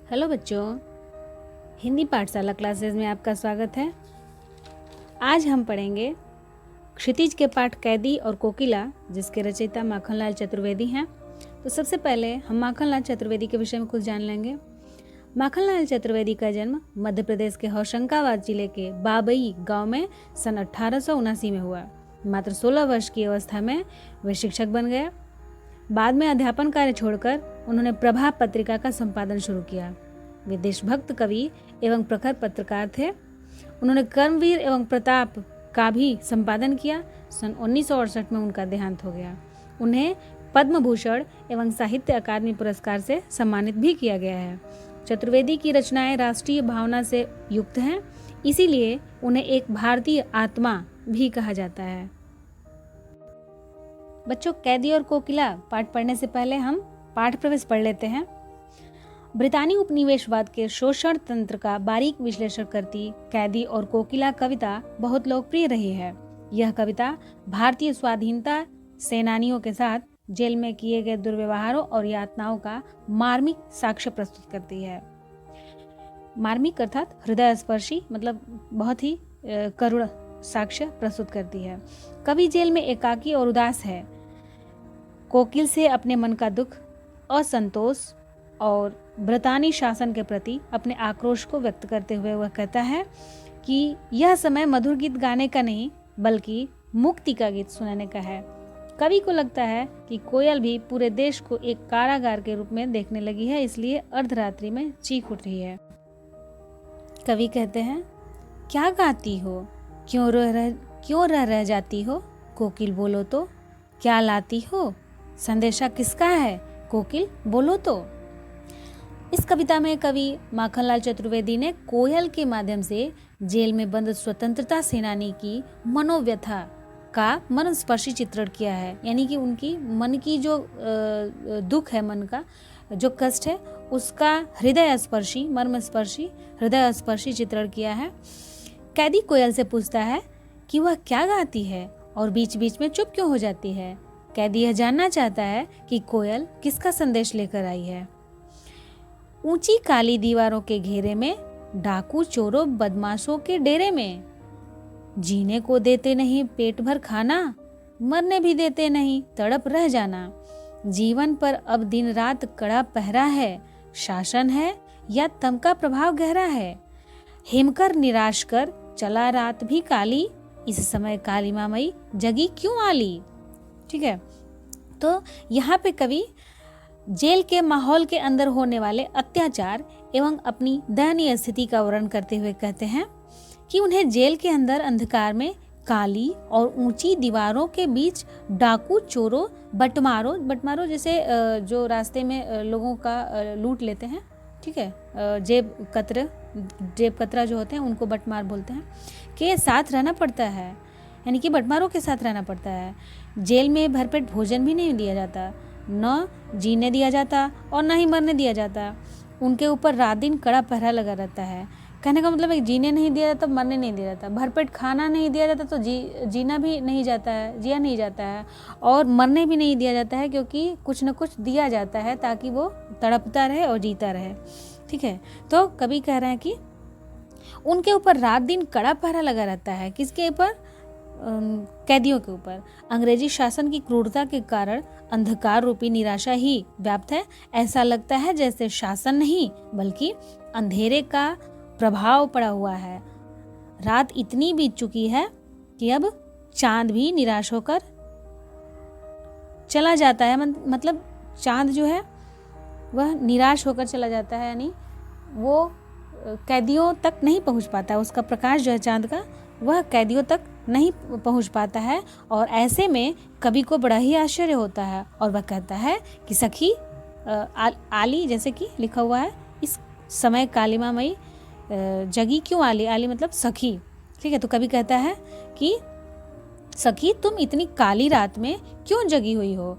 Hello बच्चों, हिंदी पाठशाला classes में आपका स्वागत है। आज हम पढ़ेंगे क्षितिज के पाठ कैदी और कोकिला, जिसके रचयिता माखनलाल चतुर्वेदी हैं। तो सबसे पहले हम माखनलाल चतुर्वेदी के विषय में कुछ जान लेंगे। माखनलाल चतुर्वेदी का जन्म मध्य प्रदेश के होशंगाबाद जिले के बाबई गांव में सन 1879 में हुआ। मात्र 16 वर्ष की अवस्था में वे शिक्षक बन गए। बाद में अध्यापन कार्य छोड़कर उन्होंने प्रभा पत्रिका का संपादन शुरू किया। वे देशभक्त कवि एवं प्रखर पत्रकार थे। उन्होंने कर्मवीर एवं प्रताप का भी संपादन किया। सन 1968 में उनका देहांत हो गया। उन्हें पद्म भूषण एवं साहित्य अकादमी पुरस्कार से सम्मानित भी किया गया है। चतुर्वेदी की रचनाएं राष्ट्रीय भावना से युक्त हैं, इसीलिए उन्हें एक भारतीय आत्मा भी कहा जाता है। बच्चों, कैदी और कोकिला पाठ पढ़ने से पहले हम पाठ प्रवेश पढ़ लेते हैं। ब्रितानी उपनिवेशवाद के शोषण तंत्र का बारीक विश्लेषण करती कैदी और कोकिला कविता बहुत लोकप्रिय रही है। यह कविता भारतीय स्वाधीनता सेनानियों के साथ जेल में किए गए दुर्व्यवहारों और यातनाओं का मार्मिक साक्ष्य प्रस्तुत करती है। मार्मिक अर्थात हृदय स्पर्शी, मतलब बहुत ही करुण साक्ष्य प्रस्तुत करती है। कवि जेल में एकाकी और उदास है। कोकिल से अपने मन का दुख, असंतोष और ब्रितानी शासन के प्रति अपने आक्रोश को व्यक्त करते हुए वह कहता है कि यह समय मधुर गीत गाने का नहीं, बल्कि मुक्ति का गीत सुनाने का है। कवि को लगता है कि कोयल भी पूरे देश को एक कारागार के रूप में देखने लगी है, इसलिए अर्धरात्रि में चीख उठ रही है। कवि कहते हैं, क्या गाती हो, क्यों रह जाती हो, कोकिल बोलो तो, क्या लाती हो, संदेशा किसका है, कोकिल बोलो तो। इस कविता में कवि माखनलाल चतुर्वेदी ने कोयल के माध्यम से जेल में बंद स्वतंत्रता सेनानी की मनोव्यथा का मनस्पर्शी चित्रण किया है। यानी कि उनकी मन की जो दुख है, मन का जो कष्ट है, उसका हृदय स्पर्शी, मर्म स्पर्शी, हृदय स्पर्शी चित्रण किया है। कैदी कोयल से पूछता है कि वह क्या गाती है और बीच बीच में चुप क्यों हो जाती है। कैदी यह जानना चाहता है कि कोयल किसका संदेश लेकर आई है। ऊंची काली दीवारों के घेरे में, डाकू चोरों बदमाशों के डेरे में, जीने को देते नहीं पेट भर खाना, मरने भी देते नहीं तड़प रह जाना। जीवन पर अब दिन रात कड़ा पहरा है, शासन है या तम का प्रभाव गहरा है। हिमकर निराश कर चला रात भी काली, इस समय काली मामई जगी क्यों आली। ठीक है, तो यहाँ पे कवि जेल के माहौल के अंदर होने वाले अत्याचार एवं अपनी दयनीय स्थिति का वर्णन करते हुए कहते हैं कि उन्हें जेल के अंदर अंधकार में काली और ऊंची दीवारों के बीच डाकू चोरों बटमारों जैसे जो रास्ते में लोगों का लूट लेते हैं, ठीक है, जेब कतरा जो होते हैं उनको बटमार बोलते हैं, के साथ रहना पड़ता है। यानी कि बटमारों के साथ रहना पड़ता है। जेल में भरपेट भोजन भी नहीं दिया जाता, न जीने दिया जाता और न ही मरने दिया जाता। उनके ऊपर रात दिन कड़ा पहरा लगा रहता है। कहने का मतलब है, जीने नहीं दिया जाता, मरने नहीं दिया जाता, भरपेट खाना नहीं दिया जाता तो जिया नहीं जाता है और मरने भी नहीं दिया जाता है, क्योंकि कुछ न कुछ दिया जाता है ताकि वो तड़पता रहे और जीता रहे। ठीक है, तो कवि कह रहे हैं कि उनके ऊपर रात दिन कड़ा पहरा लगा रहता है। किसके ऊपर? कैदियों के ऊपर। अंग्रेजी शासन की क्रूरता के कारण अंधकार रूपी निराशा ही व्याप्त है। ऐसा लगता है जैसे शासन नहीं बल्कि अंधेरे का प्रभाव पड़ा हुआ है। रात इतनी बीत चुकी है कि अब चांद भी निराश होकर चला जाता है। मतलब चांद जो है वह निराश होकर चला जाता है, यानी वो कैदियों तक नहीं पहुंच पाता। उसका प्रकाश जो है चांद का, वह कैदियों तक नहीं पहुंच पाता है। और ऐसे में कवि को बड़ा ही आश्चर्य होता है और वह कहता है कि सखी आली, जैसे कि लिखा हुआ है, इस समय कालिमा मई जगी क्यों आली। आली मतलब सखी। ठीक है, तो कवि कहता है कि सखी तुम इतनी काली रात में क्यों जगी हुई हो।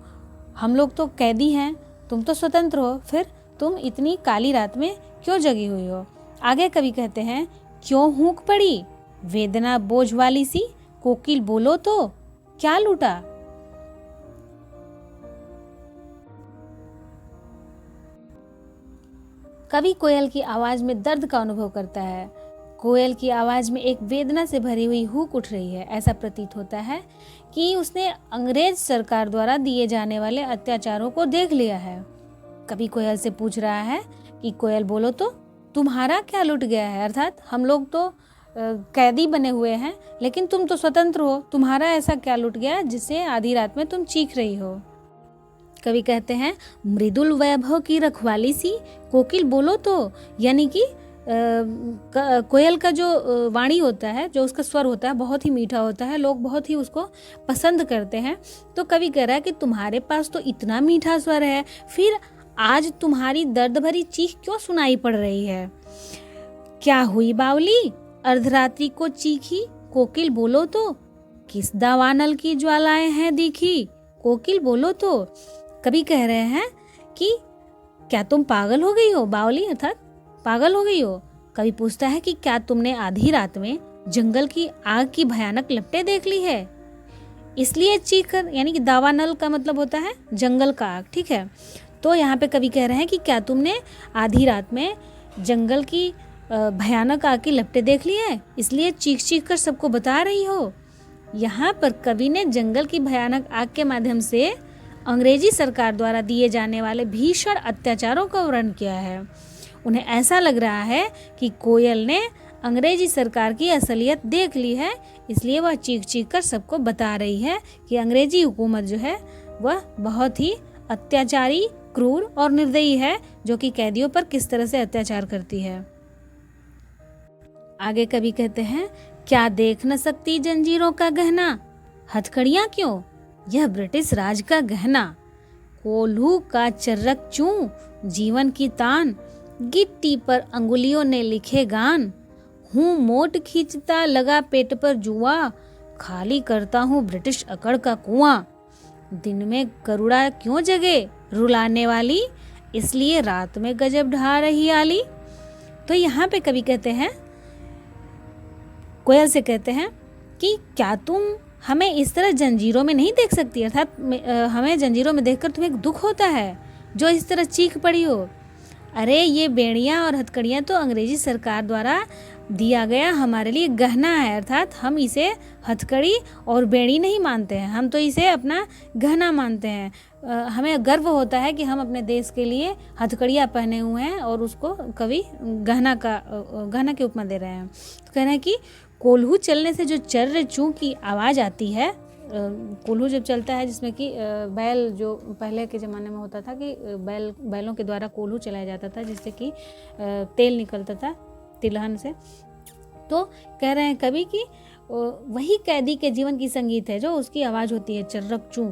हम लोग तो कैदी हैं, तुम तो स्वतंत्र हो, फिर तुम इतनी काली रात में क्यों जगी हुई हो। आगे कवि कहते हैं, क्यों हूक पड़ी वेदना बोझ वाली सी, कोकिल बोलो तो क्या लूटा। कवि कोयल की आवाज में दर्द का अनुभव करता है। कोयल की आवाज में एक वेदना से भरी हुई हूक उठ रही है। ऐसा प्रतीत होता है कि उसने अंग्रेज सरकार द्वारा दिए जाने वाले अत्याचारों को देख लिया है। कवि कोयल से पूछ रहा है कि कोयल बोलो तो, तुम्हारा क्या लुट गया है? अर्थात हम लोग तो कैदी बने हुए हैं, लेकिन तुम तो स्वतंत्र हो, तुम्हारा ऐसा क्या लुट गया जिससे आधी रात में तुम चीख रही हो? कवि कहते हैं, मृदुल वैभव की रखवाली सी कोकिल बोलो तो, यानी कि कोयल का जो वाणी होता है, जो उसका स्वर होता है, बहुत ही मीठा होता है, लोग बहुत ही उसको पसंद करते हैं। तो कवि कह रहा है कि तुम्हारे पास तो इतना मीठा स्वर है, फिर आज तुम्हारी दर्द भरी चीख क्यों सुनाई पड़ रही है? क्या हुई बावली, अर्धरात्रि को चीखी कोकिल बोलो तो, किस दावानल की ज्वालाएं हैं दिखी कोकिल बोलो तो। कवि कह रहे हैं कि क्या तुम पागल हो गई हो? बावली अर्थात पागल हो गई हो। कवि पूछता है कि क्या तुमने आधी रात में जंगल की आग की भयानक लपटें देख ली है, इसलिए चीख कर, यानी कि दावानल का मतलब होता है जंगल का आग, ठीक है। तो यहाँ पे कवि कह रहे हैं कि क्या तुमने आधी रात में जंगल की भयानक आग की लपटें देख ली है, इसलिए चीख चीख कर सबको बता रही हो। यहाँ पर कवि ने जंगल की भयानक आग के माध्यम से अंग्रेजी सरकार द्वारा दिए जाने वाले भीषण अत्याचारों का वर्णन किया है। उन्हें ऐसा लग रहा है कि कोयल ने अंग्रेजी सरकार की असलियत देख ली है, इसलिए वह चीख चीख कर सबको बता रही है कि अंग्रेजी हुकूमत जो है वह बहुत ही अत्याचारी, क्रूर और निर्दयी है, जो कि कैदियों पर किस तरह से अत्याचार करती है। आगे कवि कहते हैं, क्या देख न सकती जंजीरों का गहना, हथकड़ियां क्यों, यह ब्रिटिश राज का गहना, कोल्हू का चर्रक चूं, जीवन की तान, गिट्टी पर अंगुलियों ने लिखे गान, हूँ मोट खींचता लगा पेट पर जुआ, खाली करता हूँ ब्रिटिश अकड़ का कुआं, दिन में गरुड़ा क्यों जगे रुलाने वाली, इसलिए रात में गजब ढा रही आली। तो यहाँ पे कवि कहते हैं, कोयल से कहते हैं कि क्या तुम हमें इस तरह जंजीरों में नहीं देख सकती, अर्थात हमें जंजीरों में देखकर तुम्हें दुख होता है जो इस तरह चीख पड़ी हो। अरे ये बेड़ियाँ और हथकड़ियाँ तो अंग्रेजी सरकार द्वारा दिया गया हमारे लिए गहना है, अर्थात हम इसे हथकड़ी और बेड़ी नहीं मानते हैं, हम तो इसे अपना गहना मानते हैं। हमें गर्व होता है कि हम अपने देश के लिए हथकड़ियाँ पहने हुए हैं और उसको कवि गहना के उपमा दे रहे हैं। तो कह रहे हैं कि कोल्हू चलने से जो चर्र चूं की आवाज़ आती है, कोल्हू जब चलता है, जिसमें कि बैल जो पहले के ज़माने में होता था कि बैलों के द्वारा कोल्हू चलाया जाता था, जिससे कि तेल निकलता था तिलहन से। तो कह रहे हैं कवि कि वही कैदी के जीवन की संगीत है, जो उसकी आवाज़ होती है चर्रक चूं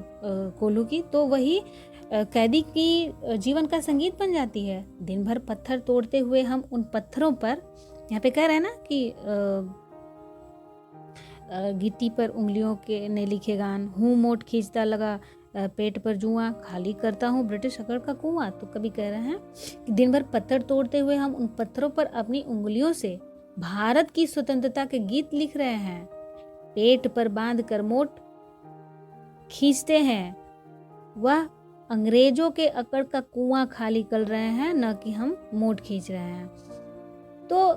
कोल्हू की, तो वही कैदी की जीवन का संगीत बन जाती है। दिन भर पत्थर तोड़ते हुए हम उन पत्थरों पर, यहाँ पे कह रहे हैं ना कि गिट्टी पर उंगलियों के ने लिखे गान, हूँ मोट खींचता लगा पेट पर जुआ, खाली करता हूँ ब्रिटिश अकड़ का कुआं। तो कभी कह रहे हैं कि दिन भर पत्थर तोड़ते हुए हम उन पत्थरों पर अपनी उंगलियों से भारत की स्वतंत्रता के गीत लिख रहे हैं, पेट पर बांध कर मोट खींचते हैं, वह अंग्रेजों के अकड़ का कुआं खाली कर रहे हैं, न कि हम मोट खींच रहे हैं। तो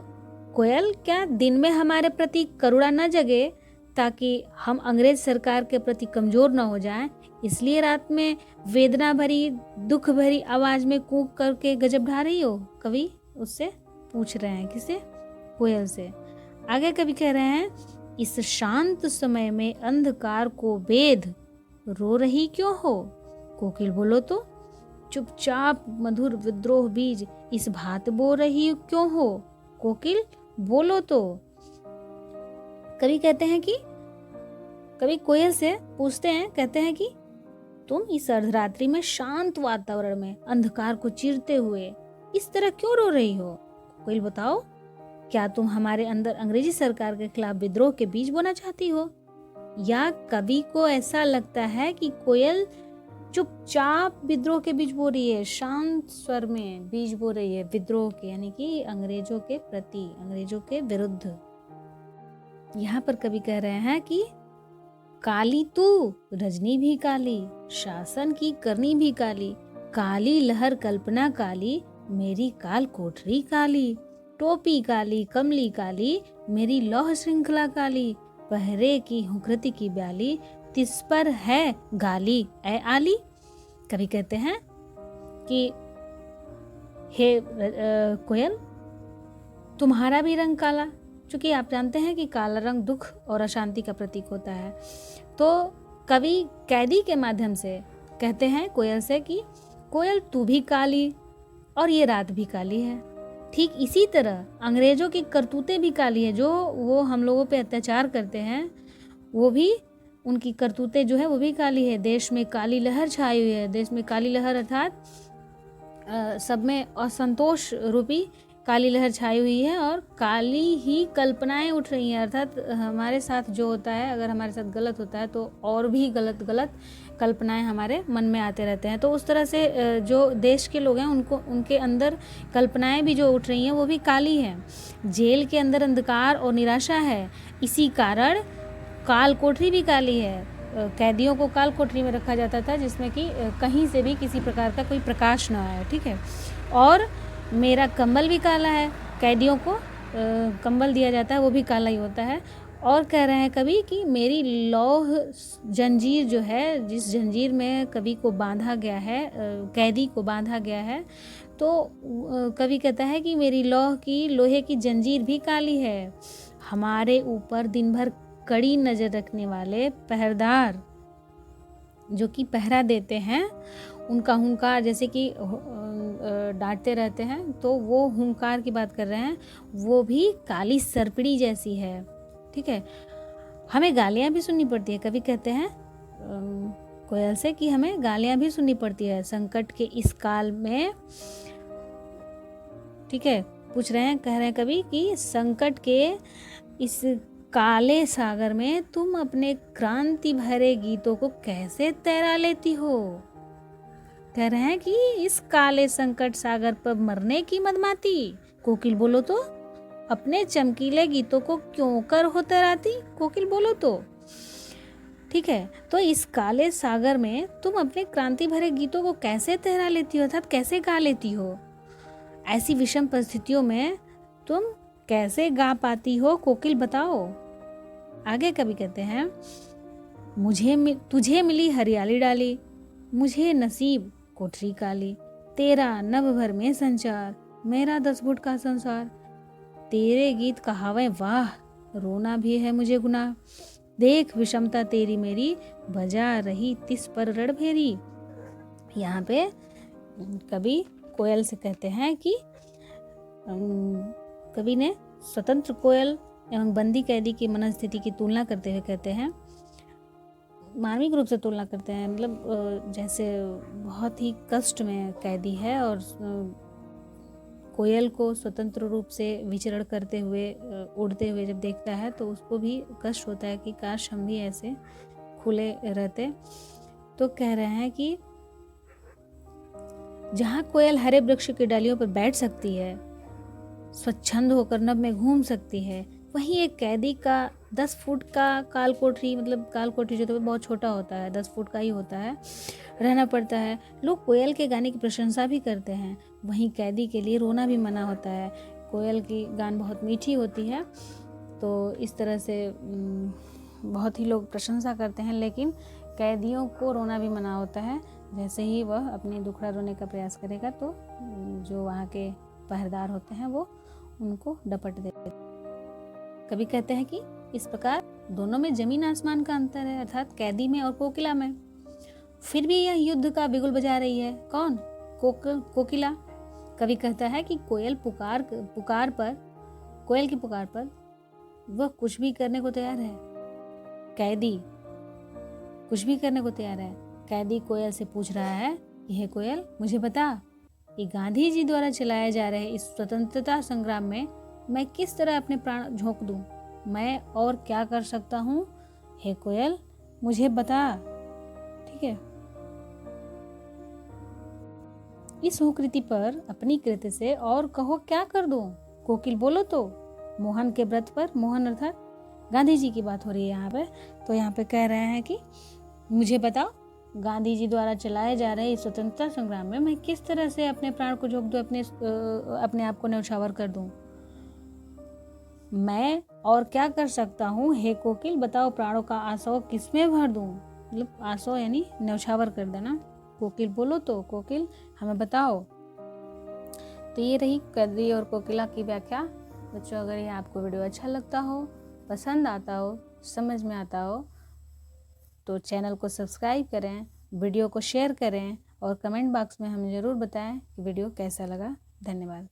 कोयल, क्या दिन में हमारे प्रति करुणा न जगे ताकि हम अंग्रेज सरकार के प्रति कमजोर न हो जाएं, इसलिए रात में वेदना भरी, दुख भरी आवाज में कूक करके गजब ढा रही हो? कवि उससे पूछ रहे हैं, किसे? कोयल से। आगे कवि कह रहे हैं, इस शांत समय में अंधकार को बेध रो रही क्यों हो कोकिल बोलो तो, चुपचाप मधुर विद्रोह बीज इस भांत बो रही क्यों हो कोकिल बोलो तो। कवि कहते हैं कि कवि कोयल से पूछते हैं, कहते हैं कि तुम इस अर्धरात्रि में शांत वातावरण में अंधकार को चीरते हुए इस तरह क्यों रो रही हो? कोयल बताओ, क्या तुम हमारे अंदर अंग्रेजी सरकार के खिलाफ विद्रोह के बीज बोना चाहती हो? या कवि को ऐसा लगता है कि कोयल चुपचाप विद्रोह के बीज बो रही है, शांत स्वर में बीज बो रही है विद्रोह के, यानी कि अंग्रेजों के प्रति, अंग्रेजों के विरुद्ध। यहाँ पर कवि कह रहे हैं कि काली तू रजनी भी काली, शासन की करनी भी काली, काली लहर कल्पना काली, मेरी काल कोठरी काली, टोपी काली कमली काली, मेरी लौह श्रृंखला काली, पहरे की हूँ कृति की ब्याली, तिस पर है गाली ऐ आली। कवि कहते हैं कि हे कोयल, तुम्हारा भी रंग काला, क्योंकि आप जानते हैं कि काला रंग दुख और अशांति का प्रतीक होता है। तो कवि कैदी के माध्यम से कहते हैं कोयल से कि कोयल तू भी काली और ये रात भी काली है। ठीक इसी तरह अंग्रेजों की करतूतें भी काली है, जो वो हम लोगों पे अत्याचार करते हैं, वो भी उनकी करतूतें जो है वो भी काली है। देश में काली लहर छाई हुई है। देश में काली लहर अर्थात सब में असंतोष रूपी काली लहर छाई हुई है और काली ही कल्पनाएं उठ रही हैं। अर्थात हमारे साथ जो होता है, अगर हमारे साथ गलत होता है तो और भी गलत गलत कल्पनाएं हमारे मन में आते रहते हैं। तो उस तरह से जो देश के लोग हैं उनको, उनके अंदर कल्पनाएं भी जो उठ रही हैं वो भी काली हैं। जेल के अंदर अंधकार और निराशा है, इसी कारण काल कोठरी भी काली है। कैदियों को काल कोठरी में रखा जाता था, जिसमें कि कहीं से भी किसी प्रकार का कोई प्रकाश न आए, ठीक है। और मेरा कंबल भी काला है, कैदियों को कंबल दिया जाता है वो भी काला ही होता है। और कह रहे हैं कवि कि मेरी लौह जंजीर जो है, जिस जंजीर में कवि को बांधा गया है, कैदी को बांधा गया है, तो कवि कहता है कि मेरी लोहे की जंजीर भी काली है। हमारे ऊपर दिन भर कड़ी नज़र रखने वाले पहरेदार जो कि पहरा देते हैं, उनका हुंकार, जैसे कि डांटते रहते हैं, तो वो हुंकार की बात कर रहे हैं, वो भी काली सर्पड़ी जैसी है, ठीक है। हमें गालियाँ भी सुननी पड़ती है। कवि कहते हैं कोयल से कि हमें गालियाँ भी सुननी पड़ती है संकट के इस काल में, ठीक है। पूछ रहे हैं, कह रहे हैं कवि कि संकट के इस काले सागर में तुम अपने क्रांति भरे गीतों को कैसे तैरा लेती हो। कह रहे हैं कि इस काले संकट सागर पर मरने की मदमाती कोकिल बोलो तो, अपने चमकीले गीतों को क्यों कर हो तैराती, कोकिल बोलो तो, ठीक है। तो इस काले सागर में तुम अपने क्रांति भरे गीतों को कैसे तैरा लेती हो, अर्थात कैसे गा लेती हो। ऐसी विषम परिस्थितियों में तुम कैसे गा पाती हो, कोकिल बताओ। आगे कवि कहते हैं, तुझे मिली हरियाली डाली, मुझे नसीब कोठरी काली, तेरा नभ भर में संचार, मेरा 10 फुट का संसार, तेरे गीत कहावे वाह, रोना भी है मुझे गुनाह, देख विषमता तेरी मेरी, बजा रही तिस पर रणभेरी। यहाँ पे कवि कोयल से कहते हैं कि कवि ने स्वतंत्र कोयल एवं बंदी कैदी की मनस्थिति की तुलना करते हुए कहते हैं, मानविक रूप से तुलना करते हैं, मतलब जैसे बहुत ही कष्ट में कैदी है और कोयल को स्वतंत्र रूप से विचरण करते हुए, उड़ते हुए जब देखता है तो उसको भी कष्ट होता है कि काश हम भी ऐसे खुले रहते। तो कह रहे हैं कि जहाँ कोयल हरे वृक्ष की डालियों पर बैठ सकती है, स्वच्छंद होकर नभ में घूम सकती है, वहीं एक कैदी का 10 फुट का काल कोठरी, मतलब काल कोठरी जो तो बहुत छोटा होता है, 10 फुट का ही होता है, रहना पड़ता है। लोग कोयल के गाने की प्रशंसा भी करते हैं, वहीं कैदी के लिए रोना भी मना होता है। कोयल की गान बहुत मीठी होती है, तो इस तरह से बहुत ही लोग प्रशंसा करते हैं, लेकिन कैदियों को रोना भी मना होता है। जैसे ही वह अपनी दुखड़ा रोने का प्रयास करेगा तो जो वहाँ के पहरेदार होते हैं वो उनको डपट देते। कभी कहते हैं कि इस प्रकार दोनों में जमीन आसमान का अंतर है, अर्थात कैदी में और कोकिला में। फिर भी यह युद्ध का बिगुल बजा रही है, कौन? कोकिला। कवि कहता है कि कोयल की पुकार पर वह कुछ भी करने को तैयार है, कैदी कुछ भी करने को तैयार है। कैदी कोयल से पूछ रहा है कि हे कोयल, मुझे बता, ये गांधी जी द्वारा चलाए जा रहे इस स्वतंत्रता संग्राम में मैं किस तरह अपने प्राण झोंक दूं? मैं और क्या कर सकता हूँ? हे कोयल, मुझे बता, ठीक है। इस हुकृति पर अपनी कृति से और कहो क्या कर दूं? कोकिल बोलो तो। मोहन के व्रत पर, मोहन अर्थात गांधी जी की बात हो रही है यहाँ पे, तो यहाँ पे कह रहे हैं कि मुझे बताओ गांधी जी द्वारा चलाए जा रहे इस स्वतंत्रता संग्राम में मैं किस तरह से अपने प्राण को झोंक दूं, अपने आप को न्यौछावर कर दूं। मैं और क्या कर सकता हूँ, हे कोकिल बताओ, प्राणों का आसव किसमें भर दूं। मतलब आसव यानी न्यौछावर कर देना। कोकिल बोलो तो कोकिल हमें बताओ। तो ये रही कैदी और कोकिला की व्याख्या। बच्चों, अगर ये आपको वीडियो अच्छा लगता हो, पसंद आता हो, समझ में आता हो, तो चैनल को सब्सक्राइब करें, वीडियो को शेयर करें और कमेंट बॉक्स में हमें ज़रूर बताएं कि वीडियो कैसा लगा। धन्यवाद।